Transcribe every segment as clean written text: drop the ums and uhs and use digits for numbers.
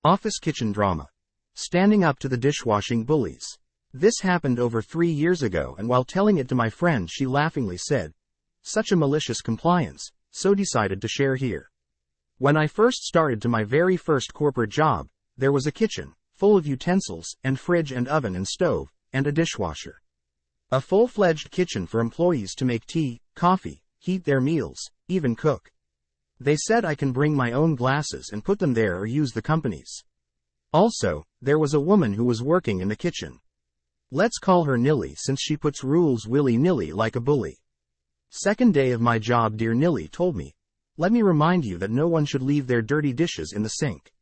Office kitchen drama. Standing up to the dishwashing bullies. This happened over 3 years ago, and while telling it to my friend, she laughingly said, "Such a malicious compliance," so decided to share here. When I first started to my very first corporate job, there was a kitchen, full of utensils, and fridge and oven and stove, and a dishwasher. A full-fledged kitchen for employees to make tea, coffee, heat their meals, even cook. They said I can bring my own glasses and put them there or use the company's. Also, there was a woman who was working in the kitchen. Let's call her Nilly, since she puts rules willy-nilly like a bully. Second day of my job, dear Nilly told me, "Let me remind you that no one should leave their dirty dishes in the sink."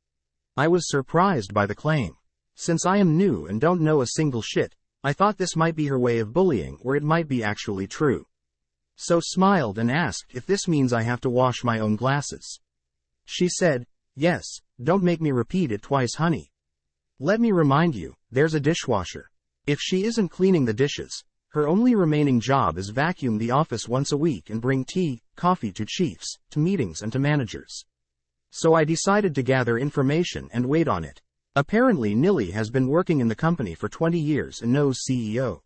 I was surprised by the claim. Since I am new and don't know a single shit, I thought this might be her way of bullying, or it might be actually true. So smiled and asked if this means I have to wash my own glasses. She said, "Yes, don't make me repeat it twice, honey. Let me remind you, there's a dishwasher. If she isn't cleaning the dishes, her only remaining job is vacuum the office once a week and bring tea, coffee to chiefs, to meetings and to managers." So I decided to gather information and wait on it. Apparently Nilly has been working in the company for 20 years and knows CEO.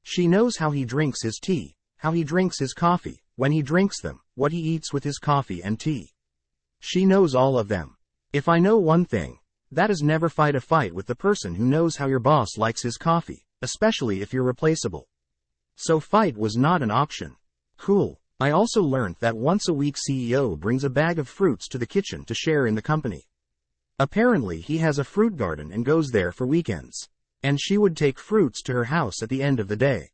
She knows how he drinks his tea, how he drinks his coffee, when he drinks them, what he eats with his coffee and tea. She knows all of them. If I know one thing, that is never fight a fight with the person who knows how your boss likes his coffee, especially if you're replaceable. So fight was not an option. Cool. I also learned that once a week CEO brings a bag of fruits to the kitchen to share in the company. Apparently he has a fruit garden and goes there for weekends. And she would take fruits to her house at the end of the day.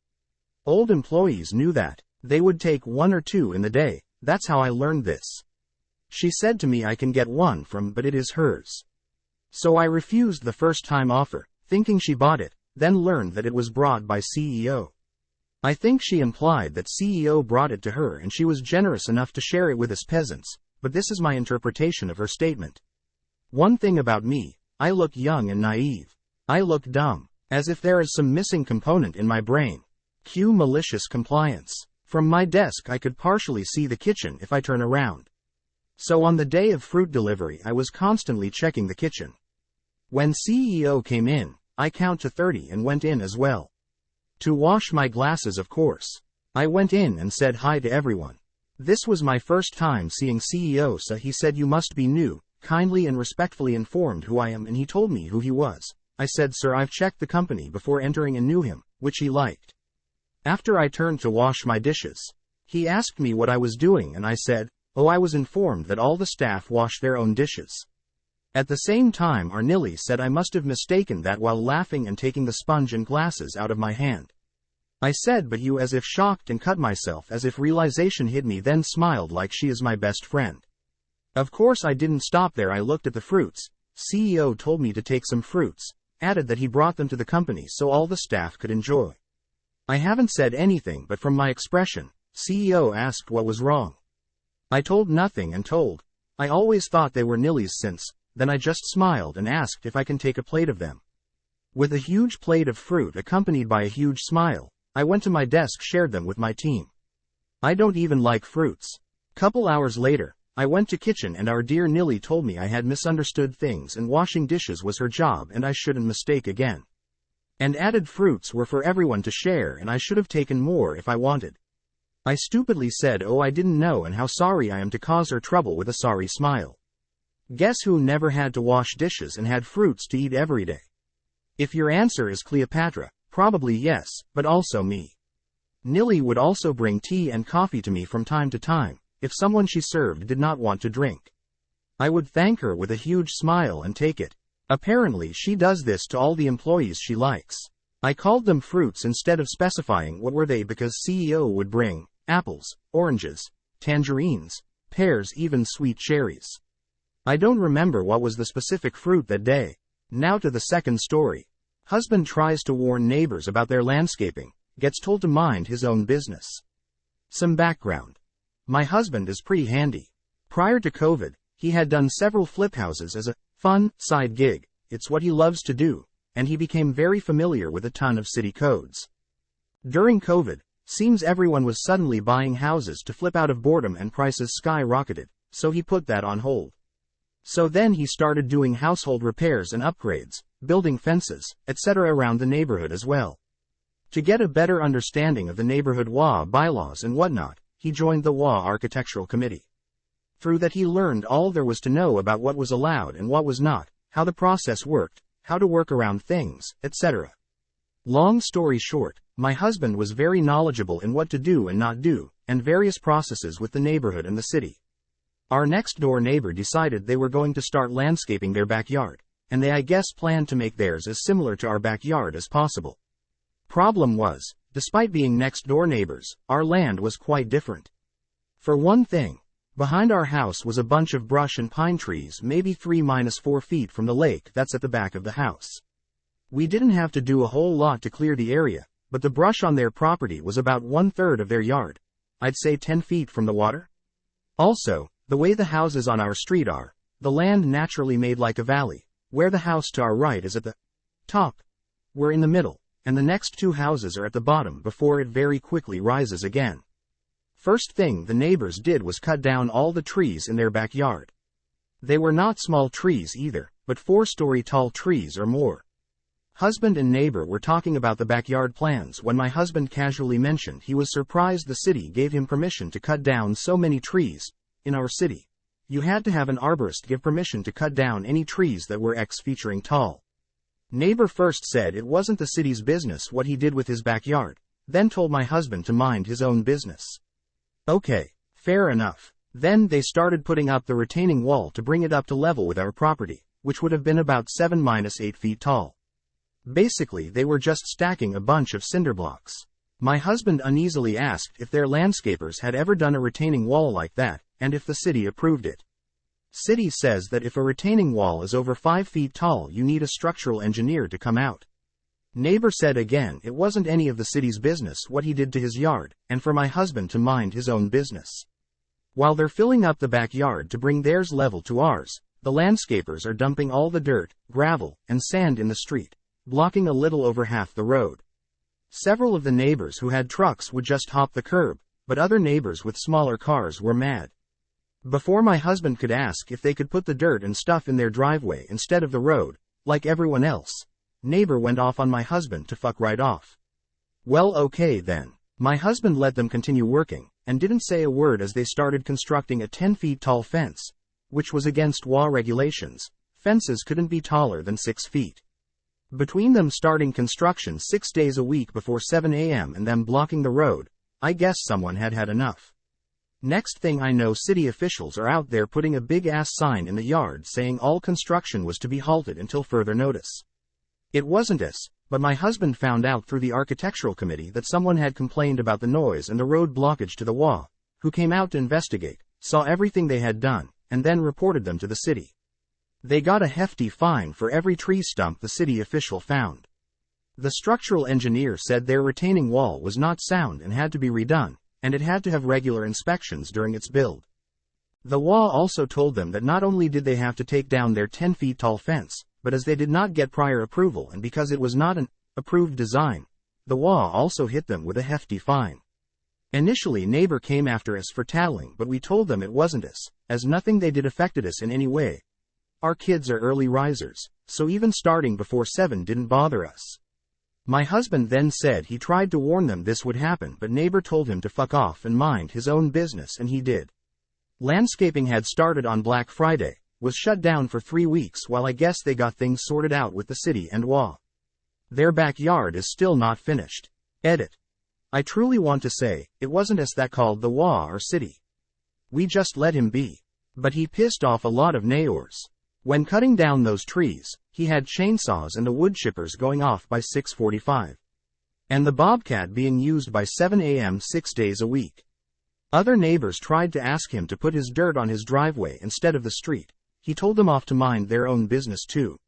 Old employees knew that. They would take 1 or 2 in the day. That's how I learned this. She said to me I can get one from, but it is hers. So I refused the first-time offer, thinking she bought it, then learned that it was brought by CEO. I think she implied that CEO brought it to her and she was generous enough to share it with us peasants, but this is my interpretation of her statement. One thing about me, I look young and naive. I look dumb, as if there is some missing component in my brain. Cue malicious compliance. From my desk I could partially see the kitchen if I turn around. So on the day of fruit delivery I was constantly checking the kitchen. When CEO came in, I count to 30 and went in as well. To wash my glasses, of course. I went in and said hi to everyone. This was my first time seeing CEO, so he said, "You must be new," kindly and respectfully informed who I am, and he told me who he was. I said, "Sir, I've checked the company before entering and knew him," which he liked. After I turned to wash my dishes, he asked me what I was doing and I said, "Oh, I was informed that all the staff wash their own dishes." At the same time our Nilly said I must have mistaken that while laughing and taking the sponge and glasses out of my hand. I said, "But you," as if shocked, and cut myself as if realization hit me, then smiled like she is my best friend. Of course I didn't stop there. I looked at the fruits. CEO told me to take some fruits, added that he brought them to the company so all the staff could enjoy. I haven't said anything, but from my expression, CEO asked what was wrong. I told nothing and told, I always thought they were Nilly's since. Then I just smiled and asked if I can take a plate of them. With a huge plate of fruit accompanied by a huge smile, I went to my desk, shared them with my team. I don't even like fruits. Couple hours later, I went to kitchen and our dear Nilly told me I had misunderstood things and washing dishes was her job and I shouldn't mistake again. And added fruits were for everyone to share and I should have taken more if I wanted. I stupidly said, "Oh, I didn't know," and how sorry I am to cause her trouble, with a sorry smile. Guess who never had to wash dishes and had fruits to eat every day? If your answer is Cleopatra, probably yes, but also me. Nilly would also bring tea and coffee to me from time to time, if someone she served did not want to drink. I would thank her with a huge smile and take it. Apparently she does this to all the employees she likes. I called them fruits instead of specifying what were they, because CEO would bring apples, oranges, tangerines, pears, even sweet cherries. I don't remember what was the specific fruit that day. Now to the second story. Husband tries to warn neighbors about their landscaping, gets told to mind his own business. Some background. My husband is pretty handy. Prior to COVID, he had done several flip houses as a fun side gig. It's what he loves to do, and he became very familiar with a ton of city codes. During COVID, seems everyone was suddenly buying houses to flip out of boredom and prices skyrocketed, so he put that on hold. So then he started doing household repairs and upgrades, building fences, etc. around the neighborhood as well. To get a better understanding of the neighborhood law, bylaws and whatnot, he joined the law architectural committee. Through that he learned all there was to know about what was allowed and what was not, how the process worked, how to work around things, etc. Long story short, my husband was very knowledgeable in what to do and not do, and various processes with the neighborhood and the city. Our next door neighbor decided they were going to start landscaping their backyard, and they I guess planned to make theirs as similar to our backyard as possible. Problem was, despite being next door neighbors, our land was quite different. For one thing, behind our house was a bunch of brush and pine trees maybe 3-4 feet from the lake that's at the back of the house. We didn't have to do a whole lot to clear the area, but the brush on their property was about 1/3 of their yard. I'd say 10 feet from the water. Also, the way the houses on our street are, the land naturally made like a valley, where the house to our right is at the top. We're in the middle, and the next two houses are at the bottom before it very quickly rises again. First thing the neighbors did was cut down all the trees in their backyard. They were not small trees either, but 4-story tall trees or more. Husband and neighbor were talking about the backyard plans when my husband casually mentioned he was surprised the city gave him permission to cut down so many trees. In our city, you had to have an arborist give permission to cut down any trees that were X featuring tall. Neighbor first said it wasn't the city's business what he did with his backyard, then told my husband to mind his own business. Okay, fair enough. Then they started putting up the retaining wall to bring it up to level with our property, which would have been about 7-8 feet tall. Basically, they were just stacking a bunch of cinder blocks. My husband uneasily asked if their landscapers had ever done a retaining wall like that, and if the city approved it. City says that if a retaining wall is over 5 feet tall, you need a structural engineer to come out. Neighbor said again it wasn't any of the city's business what he did to his yard, and for my husband to mind his own business. While they're filling up the backyard to bring theirs level to ours, the landscapers are dumping all the dirt, gravel, and sand in the street, blocking a little over half the road. Several of the neighbors who had trucks would just hop the curb, but other neighbors with smaller cars were mad. Before my husband could ask if they could put the dirt and stuff in their driveway instead of the road, like everyone else, neighbor went off on my husband to fuck right off. Well, okay then. My husband let them continue working, and didn't say a word as they started constructing a 10 feet tall fence, which was against law regulations. Fences couldn't be taller than 6 feet. Between them starting construction 6 days a week before 7 a.m. and them blocking the road, I guess someone had had enough. Next thing I know, city officials are out there putting a big-ass sign in the yard saying all construction was to be halted until further notice. It wasn't us, but my husband found out through the architectural committee that someone had complained about the noise and the road blockage to the WA, who came out to investigate, saw everything they had done, and then reported them to the city. They got a hefty fine for every tree stump the city official found. The structural engineer said their retaining wall was not sound and had to be redone, and it had to have regular inspections during its build. The WA also told them that not only did they have to take down their 10 feet tall fence, but as they did not get prior approval and because it was not an approved design, the WA also hit them with a hefty fine. Initially, neighbor came after us for tattling, but we told them it wasn't us, as nothing they did affected us in any way. Our kids are early risers, so even starting before 7 didn't bother us. My husband then said he tried to warn them this would happen, but neighbor told him to fuck off and mind his own business, and he did. Landscaping had started on Black Friday, was shut down for 3 weeks while I guess they got things sorted out with the city and WA. Their backyard is still not finished. Edit. I truly want to say, it wasn't us that called the WA or city. We just let him be. But he pissed off a lot of neighbors. When cutting down those trees, he had chainsaws and the wood chippers going off by 6:45. And the bobcat being used by 7 a.m. 6 days a week. Other neighbors tried to ask him to put his dirt on his driveway instead of the street. He told them off to mind their own business too.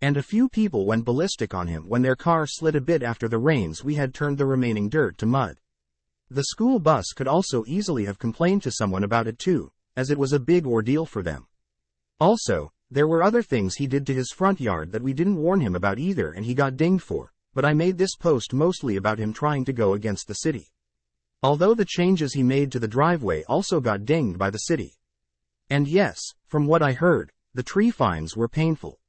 And a few people went ballistic on him when their car slid a bit after the rains. We had turned the remaining dirt to mud. The school bus could also easily have complained to someone about it too, as it was a big ordeal for them. Also, there were other things he did to his front yard that we didn't warn him about either and he got dinged for, but I made this post mostly about him trying to go against the city. Although the changes he made to the driveway also got dinged by the city. And yes, from what I heard, The tree fines were painful.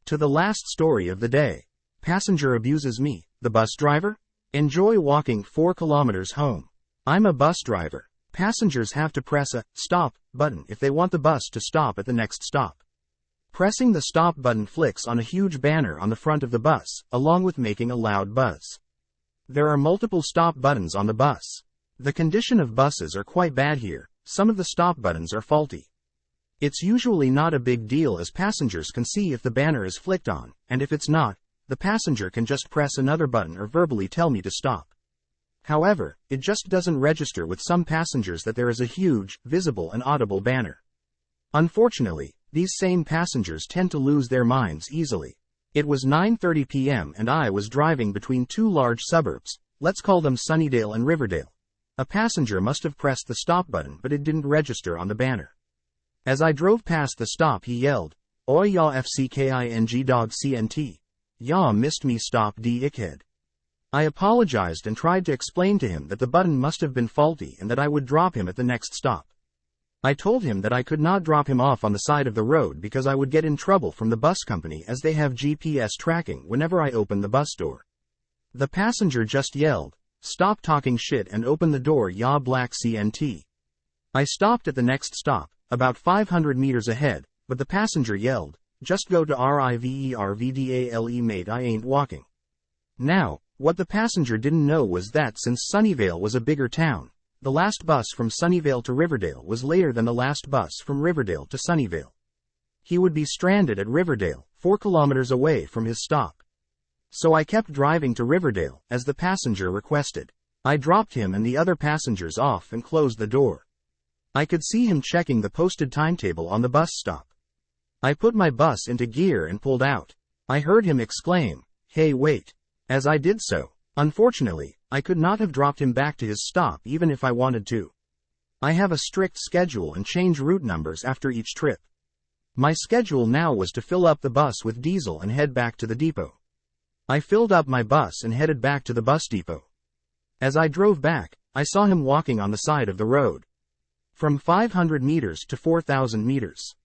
To the last story of the day. Passenger abuses me, the bus driver? Enjoy walking 4 kilometers home. I'm a bus driver. Passengers have to press a stop button if they want the bus to stop at the next stop. Pressing the stop button flicks on a huge banner on the front of the bus, along with making a loud buzz. There are multiple stop buttons on the bus. The condition of buses are quite bad here. Some of the stop buttons are faulty. It's usually not a big deal as passengers can see if the banner is flicked on, and if it's not, the passenger can just press another button or verbally tell me to stop. However, it just doesn't register with some passengers that there is a huge, visible and audible banner. Unfortunately, these same passengers tend to lose their minds easily. It was 9:30 p.m. and I was driving between 2 large suburbs, let's call them Sunnydale and Riverdale. A passenger must have pressed the stop button but it didn't register on the banner. As I drove past the stop he yelled, "Oi ya fcking dog cnt. Ya missed me stop dickhead." I apologized and tried to explain to him that the button must have been faulty and that I would drop him at the next stop. I told him that I could not drop him off on the side of the road because I would get in trouble from the bus company as they have GPS tracking whenever I open the bus door. The passenger just yelled, "Stop talking shit and open the door ya black CNT." I stopped at the next stop, about 500 meters ahead, but the passenger yelled, "Just go to RIVERVDALE mate, I ain't walking." Now, what the passenger didn't know was that since Sunnyvale was a bigger town, the last bus from Sunnyvale to Riverdale was later than the last bus from Riverdale to Sunnyvale. He would be stranded at Riverdale, 4 kilometers away from his stop. So I kept driving to Riverdale, as the passenger requested. I dropped him and the other passengers off and closed the door. I could see him checking the posted timetable on the bus stop. I put my bus into gear and pulled out. I heard him exclaim, "Hey, wait." As I did so, unfortunately, I could not have dropped him back to his stop even if I wanted to. I have a strict schedule and change route numbers after each trip. My schedule now was to fill up the bus with diesel and head back to the depot. I filled up my bus and headed back to the bus depot. As I drove back, I saw him walking on the side of the road. From 500 meters to 4,000 meters.